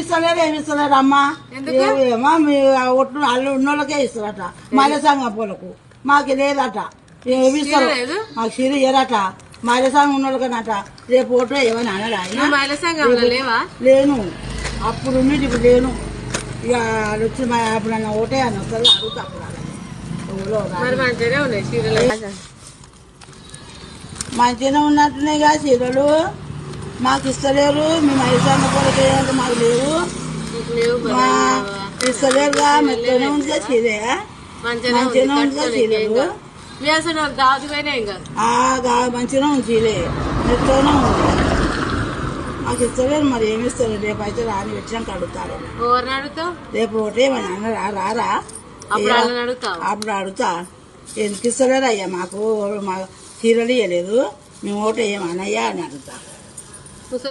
ఇస్తలేరు ఏమి ఇస్తలేరు అమ్మా. ఏమో మీ ఒట్లు అల్లు ఉన్నోళ్ళకే ఇస్తారట, మహిళా సంఘం పోలకు. మాకు లేదట, ఏమి ఇస్తారు మాకు సిరి ఇయ్యరట. మహిళా సంఘం ఉన్నోళ్ళకనట. రేపు ఓటు ఏమని అన్నాడు ఆయన. లేను అప్పుడు ఉన్నది, ఇప్పుడు లేను. ఇక వచ్చి అప్పుడు నన్ను ఓటే అని వస్తారు, అడుగుతా అప్పుడు మంచిగానే ఉన్నట్టున్నాయి కదా చీరలు. మాకు ఇస్తలేరు. మేము ఐదు పోలకి మాకు లేవు, ఇస్తలేరుగా. మెత్తనే ఉందిగా చీరే, మంచిగానే ఉందిగా చీరలు. మంచిగానే ఉంది చీరే, మెత్తనే ఉంది. మాకు ఇస్తలేరు, మరి ఏమి ఇస్తారు. రేపు అయితే రాని వచ్చినాక అడుగుతారు. రేపు ఒకటే రారా అప్పుడు అడుగుతా. ఎందుకు ఇస్తలేరు అయ్యా మాకు, మా చీరలు ఇవ్వలేదు, మేము ఓటు ఏమన్నయ్యా అని అడుగుతా.